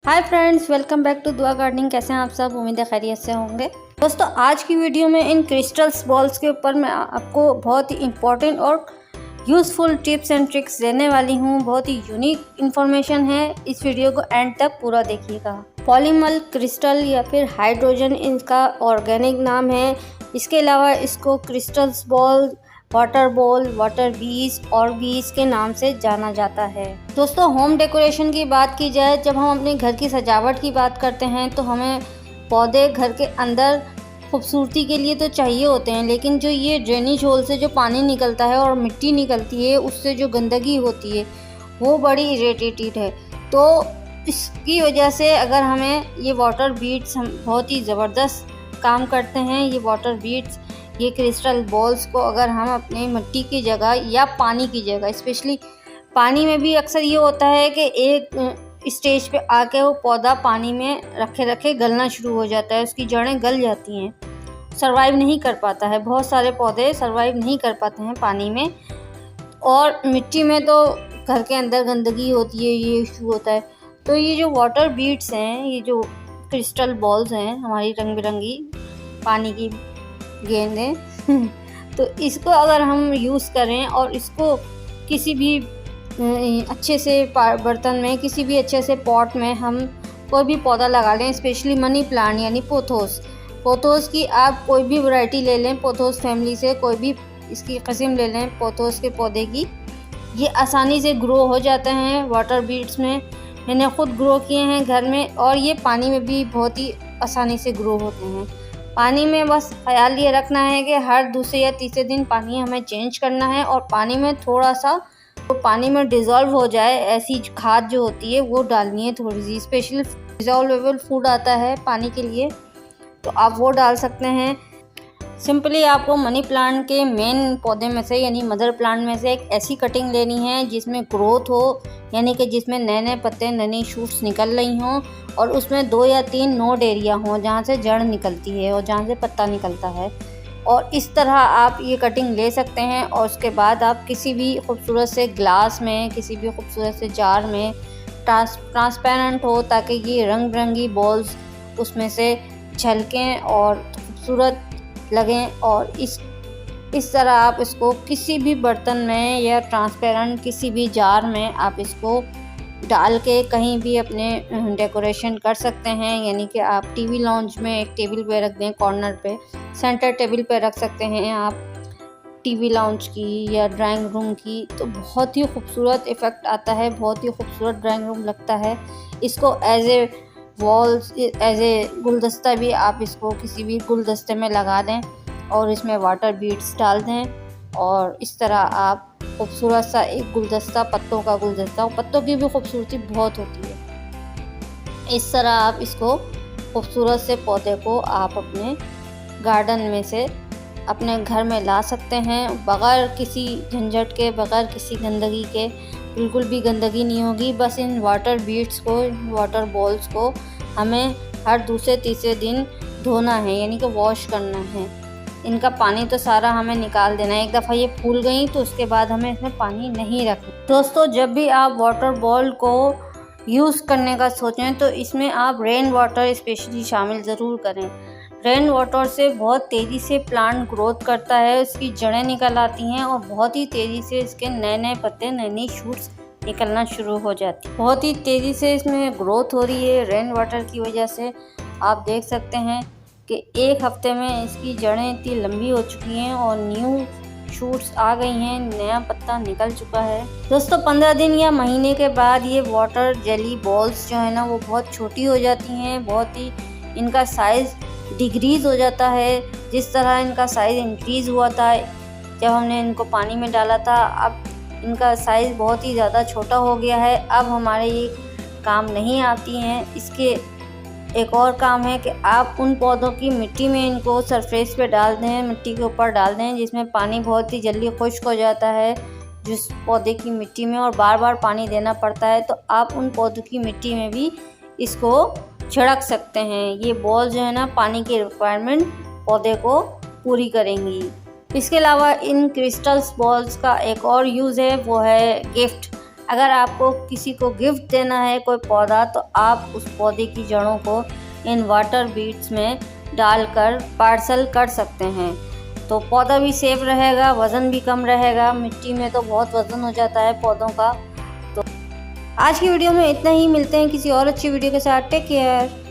Hi friends, welcome back to Dua gardening. कैसे हैं आप सब? उम्मीद है खैरियत से होंगे। दोस्तों, आज की वीडियो में इन क्रिस्टल्स बॉल्स के ऊपर मैं आपको बहुत ही इम्पोर्टेंट और यूज़फुल टिप्स एंड ट्रिक्स देने वाली हूँ। बहुत ही यूनिक इन्फॉर्मेशन है, इस वीडियो को एंड तक पूरा देखिएगा। पॉलीमर क्रिस्टल या फिर हाइड्रोजन इनका ऑर्गेनिक नाम है। इसके अलावा इसको crystals ball, water ball, water बीज और बीज के नाम से जाना जाता है। दोस्तों, होम डेकोरेशन की बात की जाए, जब हम अपने घर की सजावट की बात करते हैं तो हमें पौधे घर के अंदर खूबसूरती के लिए तो चाहिए होते हैं, लेकिन जो ये ड्रेनेज होल से जो पानी निकलता है और मिट्टी निकलती है, उससे जो गंदगी होती है वो बड़ी इरिटेटेड है। तो इसकी वजह से अगर हमें ये वाटर बीड्स बहुत ही ज़बरदस्त काम करते हैं। ये वाटर बीड्स, ये क्रिस्टल बॉल्स को अगर हम अपने मिट्टी की जगह या पानी की जगह, स्पेशली पानी में भी अक्सर ये होता है कि एक स्टेज पे आके वो पौधा पानी में रखे रखे गलना शुरू हो जाता है, उसकी जड़ें गल जाती हैं, सरवाइव नहीं कर पाता है। बहुत सारे पौधे सरवाइव नहीं कर पाते हैं पानी में, और मिट्टी में तो घर के अंदर गंदगी होती है, ये इशू होता है। तो ये जो वाटर बीड्स हैं, ये जो क्रिस्टल बॉल्स हैं, हमारी रंग बिरंगी पानी की गेंदें तो इसको अगर हम यूज़ करें और इसको किसी भी अच्छे से बर्तन में, किसी भी अच्छे से पॉट में हम कोई भी पौधा लगा लें, स्पेशली मनी प्लांट यानी पोथोस की आप कोई भी वैरायटी ले लें, पोथोस फैमिली से कोई भी इसकी किस्म ले लें पोथोस के पौधे की, ये आसानी से ग्रो हो जाते हैं। वाटर बीड्स में मैंने ख़ुद ग्रो किए हैं घर में, और ये पानी में भी बहुत ही आसानी से ग्रो होते हैं। पानी में बस ख्याल ये रखना है कि हर दूसरे या तीसरे दिन पानी हमें चेंज करना है, और पानी में थोड़ा सा तो पानी में डिज़ोल्व हो जाए ऐसी खाद जो होती है वो डालनी है थोड़ी सी। स्पेशली डिज़ोल्वेबल फूड आता है पानी के लिए, तो आप वो डाल सकते हैं। सिंपली आपको मनी प्लांट के मेन पौधे में से यानी मदर प्लांट में से एक ऐसी कटिंग लेनी है जिसमें ग्रोथ हो, यानी कि जिसमें नए नए पत्ते, नई नई शूट्स निकल रही हों, और उसमें 2 या 3 नोड एरिया हों जहाँ से जड़ निकलती है और जहाँ से पत्ता निकलता है। और इस तरह आप ये कटिंग ले सकते हैं, और उसके बाद आप किसी भी खूबसूरत से ग्लास में, किसी भी खूबसूरत से जार में ट्रांसपेरेंट हो, ताकि ये रंग बिरंगी बॉल्स उसमें से झलकें और खूबसूरत लगें। और इस तरह आप इसको किसी भी बर्तन में या ट्रांसपेरेंट किसी भी जार में आप इसको डाल के कहीं भी अपने डेकोरेशन कर सकते हैं। यानी कि आप टीवी लाउंज में एक टेबल पे रख दें, कॉर्नर पे, सेंटर टेबल पे रख सकते हैं आप टीवी लाउंज की या ड्राइंग रूम की, तो बहुत ही खूबसूरत इफ़ेक्ट आता है, बहुत ही खूबसूरत ड्राइंग रूम लगता है। इसको as a walls, as a गुलदस्ता भी आप इसको किसी भी गुलदस्ते में लगा दें और इसमें वाटर बीड्स डाल दें, और इस तरह आप खूबसूरत सा एक गुलदस्ता, पत्तों का गुलदस्ता, पत्तों की भी खूबसूरती बहुत होती है। इस तरह आप इसको खूबसूरत से पौधे को आप अपने गार्डन में से अपने घर में ला सकते हैं, बग़ैर किसी झंझट के, बग़ैर किसी गंदगी के। बिल्कुल भी गंदगी नहीं होगी। बस इन वाटर बीड्स को, वाटर बॉल्स को हमें हर दूसरे तीसरे दिन धोना है, यानी कि वॉश करना है। इनका पानी तो सारा हमें निकाल देना है। एक दफ़ा ये फूल गई तो उसके बाद हमें इसमें पानी नहीं रखना। दोस्तों, जब भी आप वाटर बॉल को यूज़ करने का सोचें तो इसमें आप रेन वाटर स्पेशली शामिल ज़रूर करें। रेन वाटर से बहुत तेज़ी से प्लांट ग्रोथ करता है, उसकी जड़ें निकल आती हैं और बहुत ही तेज़ी से इसके नए नए पत्ते, नई नई शूट्स निकलना शुरू हो जाती है। बहुत ही तेज़ी से इसमें ग्रोथ हो रही है रेन वाटर की वजह से। आप देख सकते हैं कि 1 हफ्ते में इसकी जड़ें इतनी लंबी हो चुकी हैं और न्यू शूट्स आ गई हैं, नया पत्ता निकल चुका है। दोस्तों, 15 दिन या महीने के बाद ये वाटर जेली बॉल्स जो है ना, वो बहुत छोटी हो जाती हैं, बहुत ही इनका साइज़ डिक्रीज़ हो जाता है। जिस तरह इनका साइज़ इंक्रीज़ हुआ था जब हमने इनको पानी में डाला था, अब इनका साइज़ बहुत ही ज़्यादा छोटा हो गया है। अब हमारे ये काम नहीं आती हैं। इसके एक और काम है कि आप उन पौधों की मिट्टी में इनको सरफेस पे डाल दें, मिट्टी के ऊपर डाल दें, जिसमें पानी बहुत ही जल्दी खुश्क हो जाता है जिस पौधे की मिट्टी में, और बार बार पानी देना पड़ता है। तो आप उन पौधों की मिट्टी में भी इसको छिड़क सकते हैं। ये बॉल जो है ना, पानी की रिक्वायरमेंट पौधे को पूरी करेंगी। इसके अलावा इन क्रिस्टल्स बॉल्स का एक और यूज़ है, वो है गिफ्ट अगर आपको किसी को गिफ्ट देना है कोई पौधा, तो आप उस पौधे की जड़ों को इन वाटर बीड्स में डालकर पार्सल कर सकते हैं। तो पौधा भी सेफ रहेगा, वज़न भी कम रहेगा। मिट्टी में तो बहुत वज़न हो जाता है पौधों का। तो आज की वीडियो में इतना ही, मिलते हैं किसी और अच्छी वीडियो के साथ। Take care.